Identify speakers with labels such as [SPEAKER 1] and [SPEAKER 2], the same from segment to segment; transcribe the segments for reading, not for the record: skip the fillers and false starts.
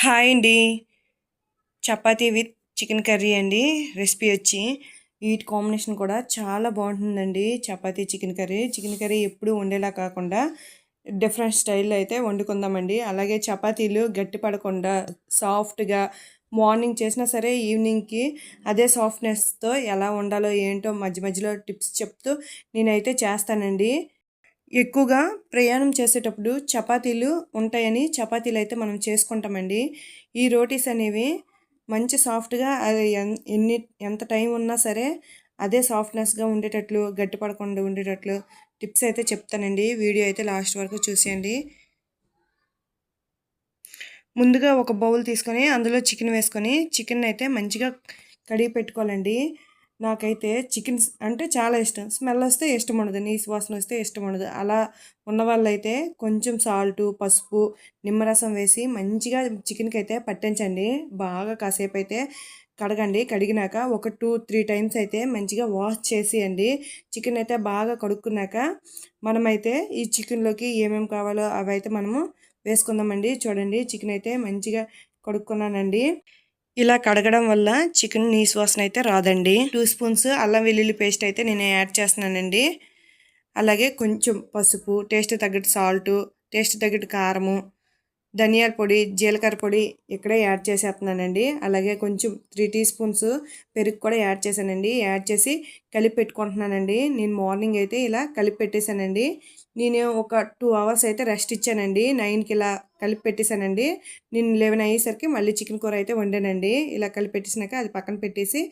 [SPEAKER 1] Hi అండి. Chapati with chicken curry అండి. Recipe వచ్చి వీటి కాంబినేషన్ కూడా చాలా బాగుంటుందండి. Chapati chicken curry. Chicken curry ఎప్పుడు వండేలా కాకుండా డిఫరెంట్ స్టైల్లో అయితే వండుకుందామండి. అలాగే చపాతీలు గట్టి పడకుండా సాఫ్ట్గా మార్నింగ్ చేసినా సరే ఈవినింగ్కి అదే సాఫ్ట్నెస్తో ఎలా వండాలో ఏంటో మధ్య మధ్యలో టిప్స్ చెప్తూ నేనైతే చేస్తానండి. ఎక్కువగా ప్రయాణం చేసేటప్పుడు చపాతీలు ఉంటాయని చపాతీలు అయితే మనం చేసుకుంటామండి. ఈ రోటీస్ అనేవి మంచి సాఫ్ట్‌గా అది ఎంత టైం ఉన్నా సరే అదే సాఫ్ట్‌నెస్‌గా ఉండేటట్లు, గట్టి పడకుండా ఉండేటట్లు టిప్స్ అయితే చెప్తానండి. వీడియో అయితే లాస్ట్ వరకు చూసేయండి. ముందుగా ఒక బౌల్ తీసుకొని అందులో చికెన్ వేసుకొని చికెన్ అయితే మంచిగా కడిగి పెట్టుకోవాలండి. నాకైతే చికెన్ అంటే చాలా ఇష్టం. స్మెల్ వస్తే ఇష్టం ఉండదు. నీసు వాసన వస్తే ఇష్టం ఉండదు. అలా ఉన్నవాళ్ళైతే కొంచెం సాల్టు, పసుపు, నిమ్మరసం వేసి మంచిగా చికెన్కి అయితే పట్టించండి. బాగా కాసేపు అయితే కడగండి. కడిగినాక ఒక 2-3 టైమ్స్ అయితే మంచిగా వాష్ చేసి అండి చికెన్ అయితే బాగా కడుక్కున్నాక మనమైతే ఈ చికెన్లోకి ఏమేమి కావాలో అవైతే మనము వేసుకుందామండి. చూడండి చికెన్ అయితే మంచిగా కడుక్కున్నానండి. ఇలా కడగడం వల్ల చికెన్ నీసు వాసన అయితే రాదండి. 2 స్పూన్స్ అల్లం వెల్లుల్లి పేస్ట్ అయితే నేను యాడ్ చేస్తున్నానండి. అలాగే కొంచెం పసుపు, టేస్ట్ తగ్గట్టు సాల్టు, టేస్ట్ తగ్గట్టు కారము, ధనియాల పొడి, జీలకర్ర పొడి ఇక్కడే యాడ్ చేసేస్తున్నానండి. అలాగే కొంచెం 3 టీ స్పూన్స్ పెరుగు కూడా యాడ్ చేశానండి. యాడ్ చేసి కలిపి పెట్టుకుంటున్నానండి. నేను మార్నింగ్ అయితే ఇలా కలిపి పెట్టేశానండి. నేను ఒక 2 అవర్స్ అయితే రెస్ట్ ఇచ్చానండి. 9కి ఇలా కలిపి పెట్టేశానండి. నేను 11 అయ్యేసరికి మళ్ళీ చికెన్ కూర అయితే వండానండి. ఇలా కలిపి పెట్టేసినాక అది పక్కన పెట్టేసి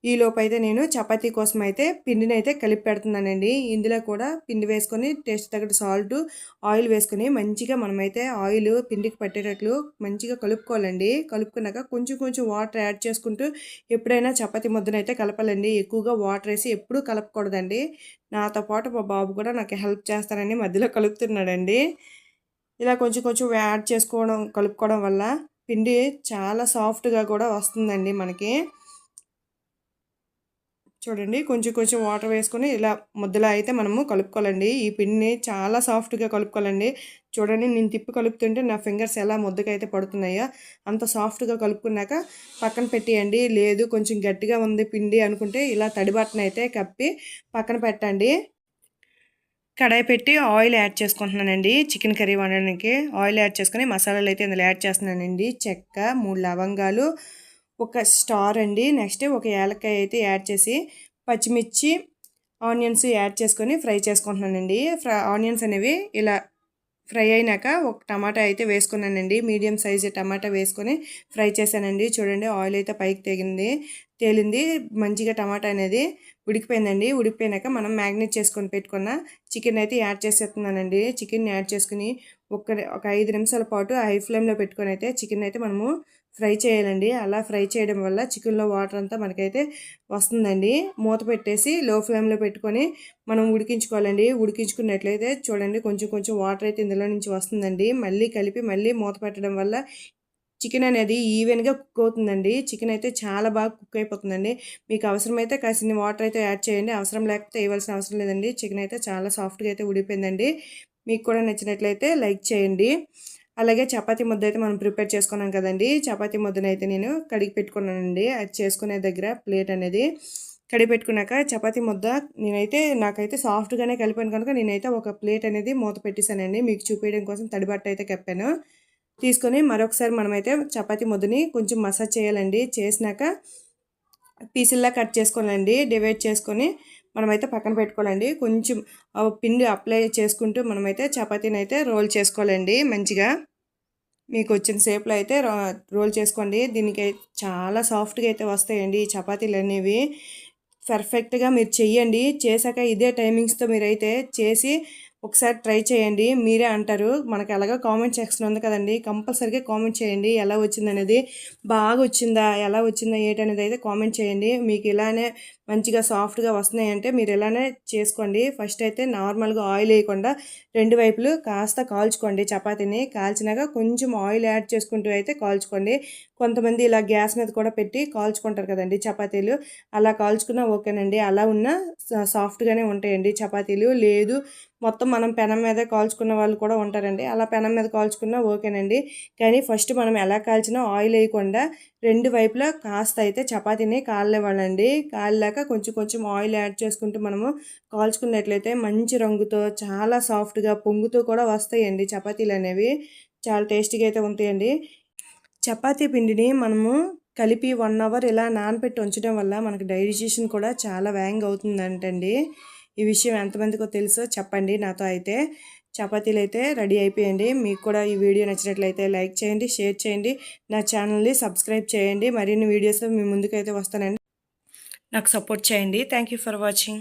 [SPEAKER 1] ఈలోపు అయితే నేను చపాతీ కోసం అయితే పిండిని అయితే కలిపి పెడుతున్నానండి. ఇందులో కూడా పిండి వేసుకొని టేస్ట్ తగ్గట్టు సాల్టు, ఆయిల్ వేసుకొని మంచిగా మనమైతే ఆయిల్ పిండికి పట్టేటట్లు మంచిగా కలుపుకోవాలండి. కలుపుకున్నాక కొంచెం కొంచెం వాటర్ యాడ్ చేసుకుంటూ ఎప్పుడైనా చపాతీ ముద్దనైతే కలపాలండి. ఎక్కువగా వాటర్ వేసి ఎప్పుడూ కలపకూడదండి. నాతో పాటు మా బాబు కూడా నాకు హెల్ప్ చేస్తానని మధ్యలో కలుపుతున్నాడండి. ఇలా కొంచెం కొంచెం యాడ్ కలుపుకోవడం వల్ల పిండి చాలా సాఫ్ట్గా కూడా వస్తుందండి మనకి. చూడండి కొంచెం కొంచెం వాటర్ వేసుకొని ఇలా ముద్దలా అయితే మనము కలుపుకోవాలండి. ఈ పిండిని చాలా సాఫ్ట్గా కలుపుకోవాలండి. చూడండి నేను తిప్పి కలుపుతుంటే నా ఫింగర్స్ ఎలా ముద్దగా అయితే పడుతున్నాయో అంత సాఫ్ట్గా కలుపుకున్నాక పక్కన పెట్టేయండి. లేదు కొంచెం గట్టిగా ఉంది పిండి అనుకుంటే ఇలా తడి బట్టను అయితే కప్పి పక్కన పెట్టండి. కడాయి పెట్టి ఆయిల్ యాడ్ చేసుకుంటున్నానండి. చికెన్ కర్రీ వండడానికి ఆయిల్ యాడ్ చేసుకొని మసాలాలు అయితే ఇందులో యాడ్ చేస్తున్నానండి. చెక్క, 3 లవంగాలు, ఒక స్టార్ అండి. నెక్స్ట్ ఒక యాలక్కాయ అయితే యాడ్ చేసి పచ్చిమిర్చి, ఆనియన్స్ యాడ్ చేసుకొని ఫ్రై చేసుకుంటున్నానండి. ఆనియన్స్ అనేవి ఇలా ఫ్రై అయినాక ఒక టమాటా అయితే వేసుకున్నానండి. మీడియం సైజు టమాటా వేసుకొని ఫ్రై చేశానండి. చూడండి ఆయిల్ అయితే పైకి తేలింది. మంచిగా టమాటా అనేది ఉడికిపోయిందండి. ఉడికిపోయినాక మనం మ్యాగ్నేట్ చేసుకొని పెట్టుకున్న చికెన్ అయితే యాడ్ చేసేస్తున్నానండి. చికెన్ యాడ్ చేసుకుని ఒక 5 నిమిషాల పాటు హై ఫ్లేమ్లో పెట్టుకొని అయితే చికెన్ అయితే మనము ఫ్రై చేయాలండి. అలా ఫ్రై చేయడం వల్ల చికెన్లో వాటర్ అంతా మనకైతే వస్తుందండి. మూత పెట్టేసి లో ఫ్లేమ్లో పెట్టుకొని మనం ఉడికించుకోవాలండి. ఉడికించుకున్నట్లయితే చూడండి కొంచెం కొంచెం వాటర్ అయితే ఇందులో నుంచి వస్తుందండి. మళ్ళీ కలిపి మళ్ళీ మూత పెట్టడం వల్ల చికెన్ అనేది ఈవెన్గా కుక్ అవుతుందండి. చికెన్ అయితే చాలా బాగా కుక్ అయిపోతుందండి. మీకు అవసరమైతే కాసిన్ని వాటర్ అయితే యాడ్ చేయండి. అవసరం లేకపోతే వేయవలసిన అవసరం లేదండి. చికెన్ అయితే చాలా సాఫ్ట్గా అయితే ఉడిపోయిందండి. మీకు కూడా నచ్చినట్లయితే లైక్ చేయండి. అలాగే చపాతీ ముద్ద అయితే మనం ప్రిపేర్ చేసుకున్నాం కదండి. చపాతీ ముద్దనైతే నేను కడిగి పెట్టుకున్నానండి. అది చేసుకునే దగ్గర ప్లేట్ అనేది కడిగి పెట్టుకున్నాక చపాతీ ముద్ద నాకైతే సాఫ్ట్గానే కలిపాను కనుక నేనైతే ఒక ప్లేట్ అనేది మూత పెట్టేశానండి. మీకు చూపించడం కోసం తడిబట్ట అయితే కప్పాను. తీసుకొని మరొకసారి మనమైతే చపాతీ ముద్దని కొంచెం మసాజ్ చేయాలండి. చేసినాక పీసుల్లా కట్ చేసుకోవాలండి. డివైడ్ చేసుకొని మనమైతే పక్కన పెట్టుకోవాలండి. కొంచెం పిండి అప్లై చేసుకుంటూ మనమైతే చపాతీని అయితే రోల్ చేసుకోవాలండి. మంచిగా మీకు వచ్చిన షేప్లో అయితే రోల్ చేసుకోండి. దీనికి చాలా సాఫ్ట్గా అయితే వస్తాయండి ఈ చపాతీలు అనేవి. పర్ఫెక్ట్గా మీరు చెయ్యండి. చేశాక ఇదే టైమింగ్స్తో మీరైతే చేసి ఒకసారి ట్రై చేయండి. మీరే అంటారు. మనకి ఎలాగో కామెంట్ సెక్షన్ ఉంది కదండి. కంపల్సరీగా కామెంట్ చేయండి ఎలా వచ్చిందనేది. బాగా వచ్చిందా, ఎలా వచ్చిందా ఏంటనేది అయితే కామెంట్ చేయండి. మీకు ఇలానే మంచిగా సాఫ్ట్గా వస్తున్నాయంటే మీరు ఇలానే చేసుకోండి. ఫస్ట్ అయితే నార్మల్గా ఆయిల్ వేయకుండా 2 వైపులు కాస్త కాల్చుకోండి. చపాతీని కాల్చినాక కొంచెం ఆయిల్ యాడ్ చేసుకుంటూ అయితే కాల్చుకోండి. కొంతమంది ఇలా గ్యాస్ మీద కూడా పెట్టి కాల్చుకుంటారు కదండి చపాతీలు. అలా కాల్చుకున్నా ఓకేనండి. అలా ఉన్న సాఫ్ట్గానే ఉంటాయండి చపాతీలు. లేదు మొత్తం మనం పెనం మీదే కాల్చుకున్న వాళ్ళు కూడా ఉంటారండి. అలా పెనం మీద కాల్చుకున్నా ఓకేనండి. కానీ ఫస్ట్ మనం ఎలా కాల్చినా ఆయిల్ వేయకుండా 2 వైపులా కాస్త అయితే చపాతీని కాలనివ్వాలండి. కాలాక కొంచెం కొంచెం ఆయిల్ యాడ్ చేసుకుంటూ మనము కాల్చుకున్నట్లయితే మంచి రంగుతో చాలా సాఫ్ట్‌గా పొంగుతూ కూడా వస్తాయండి చపాతీలనేవి. చాలా టేస్టీగా అయితే ఉంటాయండి. చపాతీ పిండిని మనము కలిపి 1 అవర్ ఇలా నానబెట్టి ఉంచడం వల్ల మనకి డైజెషన్ కూడా చాలా వేగంగా అవుతుందంటండి. ఈ విషయం ఎంతమందికో తెలుసో చెప్పండి నాతో అయితే. చపాతీలు అయితే రెడీ అయిపోయాయండి. మీకు కూడా ఈ వీడియో నచ్చినట్లయితే లైక్ చేయండి, షేర్ చేయండి. నా ఛానల్ని సబ్స్క్రైబ్ చేయండి. మరిన్ని వీడియోస్‌తో మీ ముందుకైతే వస్తానండి. నాకు సపోర్ట్ చేయండి. Thank you for watching.